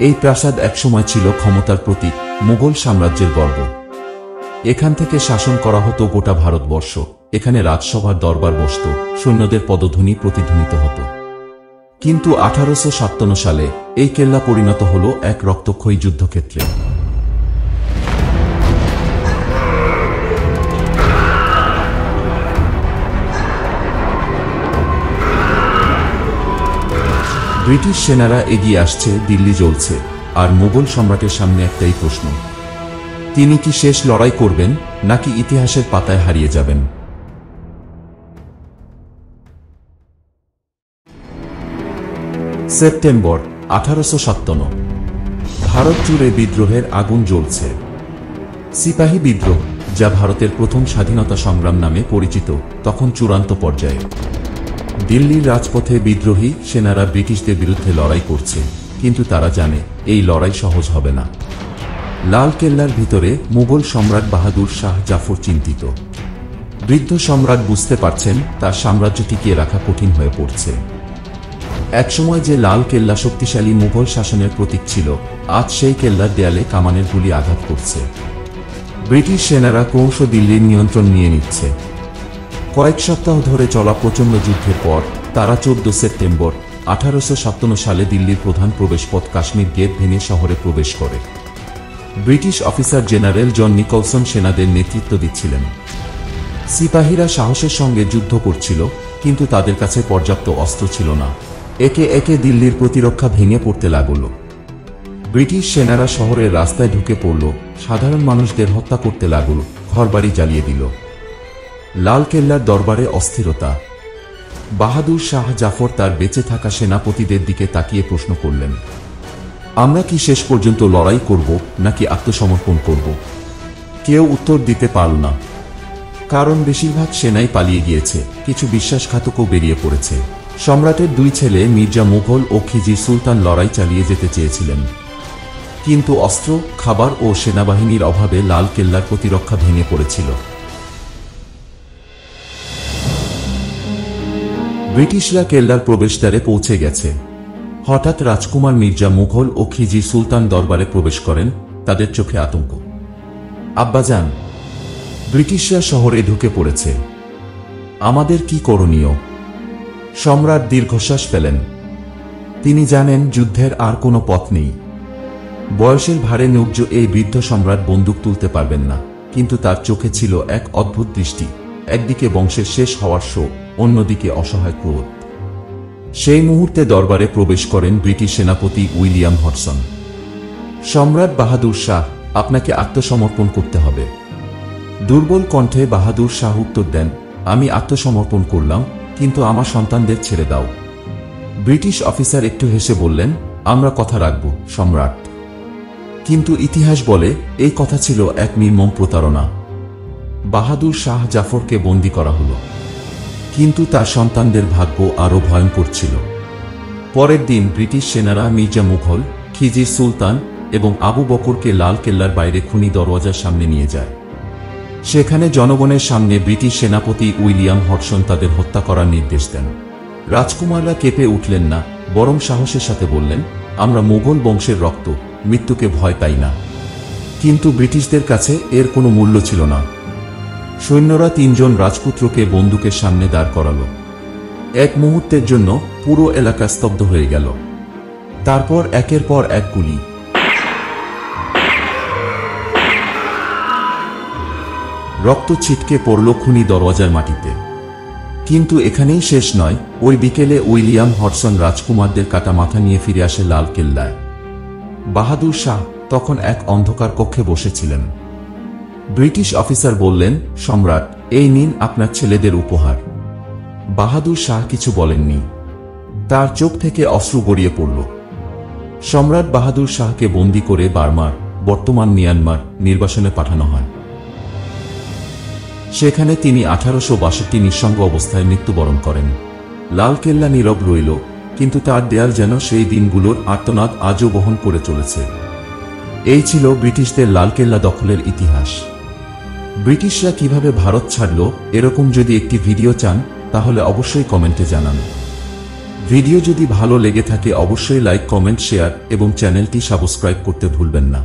এই প্রাসাদ একসময় ছিল ক্ষমতার প্রতীক, মুঘল সাম্রাজ্যের গর্ব। এখান থেকে শাসন করা হতো গোটা ভারতবর্ষ। এখানে রাজসভার দরবার বসত, সৈন্যদের পদধ্বনি প্রতিধ্বনিত হতো। কিন্তু 1857 সালে এই কেল্লা পরিণত হল এক রক্তক্ষয়ী যুদ্ধক্ষেত্রে। ব্রিটিশ সেনারা এগিয়ে আসছে, দিল্লি জ্বলছে, আর মুঘল সম্রাটের সামনে একটাই প্রশ্ন, তিনি কি শেষ লড়াই করবেন নাকি ইতিহাসের পাতায় হারিয়ে যাবেন? সেপ্টেম্বর 1857। ভারত জুড়ে বিদ্রোহের আগুন জ্বলছে। সিপাহী বিদ্রোহ, যা ভারতের প্রথম স্বাধীনতা সংগ্রাম নামে পরিচিত, তখন চূড়ান্ত পর্যায়ে। দিল্লির রাজপথে বিদ্রোহী সেনারা ব্রিটিশদের বিরুদ্ধে লড়াই করছে, কিন্তু তারা জানে এই লড়াই সহজ হবে না। লাল কেল্লার ভিতরে মুঘল সম্রাট বাহাদুর শাহ জাফর চিন্তিত। বৃদ্ধ সম্রাট বুঝতে পারছেন তার সাম্রাজ্য টিকিয়ে রাখা কঠিন হয়ে পড়ছে। একসময় যে লাল কেল্লা শক্তিশালী মুঘল শাসনের প্রতীক ছিল, আজ সেই কেল্লার দেয়ালে কামানের গুলি আঘাত করছে। ব্রিটিশ সেনারা ক্রমশ দিল্লির নিয়ন্ত্রণ নিয়ে নিচ্ছে। কয়েক সপ্তাহ ধরে চলা প্রচণ্ড যুদ্ধের পর তারা 14 সেপ্টেম্বর 1857 সালে দিল্লির প্রধান প্রবেশপথ কাশ্মীর গেট ভেঙে শহরে প্রবেশ করে। ব্রিটিশ অফিসার জেনারেল জন নিকলসন সেনাদের নেতৃত্ব দিচ্ছিলেন। সিপাহীরা সাহসের সঙ্গে যুদ্ধ করছিল, কিন্তু তাদের কাছে পর্যাপ্ত অস্ত্র ছিল না। একে একে দিল্লির প্রতিরক্ষা ভেঙে পড়তে লাগল। ব্রিটিশ সেনারা শহরের রাস্তায় ঢুকে পড়ল, সাধারণ মানুষদের হত্যা করতে লাগল, ঘরবাড়ি জ্বালিয়ে দিল। লাল কেল্লার দরবারে অস্থিরতা। বাহাদুর শাহ জাফর তার বেঁচে থাকা সেনাপতিদের দিকে তাকিয়ে প্রশ্ন করলেন, আমরা কি শেষ পর্যন্ত লড়াই করব নাকি আত্মসমর্পণ করব? কেউ উত্তর দিতে পারল না, কারণ বেশিরভাগ সেনাই পালিয়ে গিয়েছে, কিছু বিশ্বাসঘাতকও বেরিয়ে পড়েছে। সম্রাটের দুই ছেলে মির্জা মুঘল ও খিজির সুলতান লড়াই চালিয়ে যেতে চেয়েছিলেন, কিন্তু অস্ত্র, খাবার ও সেনাবাহিনীর অভাবে লাল কেল্লার প্রতিরক্ষা ভেঙে পড়েছিল। ব্রিটিশরা কেল্লার প্রবেশদ্বারে পৌঁছে গেছে। হঠাৎ রাজকুমার মির্জা মুঘল ও খিজির সুলতান দরবারে প্রবেশ করেন। তাদের চোখে আতঙ্ক। আব্বাজান, ব্রিটিশরা শহরে ঢুকে পড়েছে, আমাদের কি করণীয়? সম্রাট দীর্ঘশ্বাস ফেলেন। তিনি জানেন যুদ্ধের আর কোনো পথ নেই। বয়সের ভারে নুব্জ এই বৃদ্ধ সম্রাট বন্দুক তুলতে পারবেন না, কিন্তু তার চোখে ছিল এক অদ্ভুত দৃষ্টি। একদিকে বংশের শেষ হওয়ার শোক, অন্যদিকে অসহায় ক্রোধ। সেই মুহূর্তে দরবারে প্রবেশ করেন ব্রিটিশ সেনাপতি উইলিয়াম হডসন। সম্রাট বাহাদুর শাহ, আপনাকে আত্মসমর্পণ করতে হবে। দুর্বল কণ্ঠে বাহাদুর শাহ উত্তর দেন, আমি আত্মসমর্পণ করলাম, কিন্তু আমার সন্তানদের ছেড়ে দাও। ব্রিটিশ অফিসার একটু হেসে বললেন, আমরা কথা রাখব সম্রাট। কিন্তু ইতিহাস বলে এই কথা ছিল এক নির্মম প্রতারণা। বাহাদুর শাহ জাফরকে বন্দী করা হল, কিন্তু তার সন্তানদের ভাগ্য আরও ভয়ঙ্কর ছিল। পরের দিন ব্রিটিশ সেনারা মির্জা মুঘল, খিজির সুলতান এবং আবু বকরকে লাল কেল্লার বাইরে খুনি দরওয়াজার সামনে নিয়ে যায়। সেখানে জনগণের সামনে ব্রিটিশ সেনাপতি উইলিয়াম হডসন তাদের হত্যা করার নির্দেশ দেন। রাজকুমাররা কেঁপে উঠলেন না, বরং সাহসের সাথে বললেন, আমরা মুঘল বংশের রক্ত, মৃত্যুকে ভয় পাই না। কিন্তু ব্রিটিশদের কাছে এর কোনো মূল্য ছিল না। সৈন্যরা 3 জন রাজপুত্রকে বন্দুকের সামনে দাঁড় করালো। এক মুহূর্তের জন্য পুরো এলাকা স্তব্ধ হয়ে গেল। তারপর একের পর এক গুলি। রক্ত ছিটকে পড়ল খুনি দরওয়াজার মাটিতে। কিন্তু এখানেই শেষ নয়। ওই বিকেলে উইলিয়াম হডসন রাজকুমারদের কাটা মাথা নিয়ে ফিরে আসে লাল কেল্লায়। বাহাদুর শাহ তখন এক অন্ধকার কক্ষে বসেছিলেন। ব্রিটিশ অফিসার বললেন, সম্রাট, এই নিন আপনার ছেলেদের উপহার। বাহাদুর শাহ কিছু বলেননি। তার চোখ থেকে অশ্রু গড়িয়ে পড়ল। সম্রাট বাহাদুর শাহকে বন্দী করে বার্মার, বর্তমান মিয়ানমার, নির্বাসনে পাঠানো হয়। সেখানে তিনি 1862 নিঃসঙ্গ অবস্থায় মৃত্যুবরণ করেন। লাল কেল্লা নীরব রইল, কিন্তু তার দেয়াল যেন সেই দিনগুলোর আর্তনাদ আজও বহন করে চলেছে। এই ছিল ব্রিটিশদের লালকেল্লা দখলের ইতিহাস। ব্রিটিশরা কিভাবে ভারত ছাড়ল, এরকম যদি একটি ভিডিও চান তাহলে অবশ্যই কমেন্টে জানান। ভিডিও যদি ভালো লেগে থাকে অবশ্যই লাইক, কমেন্ট, শেয়ার এবং চ্যানেলটি সাবস্ক্রাইব করতে ভুলবেন না।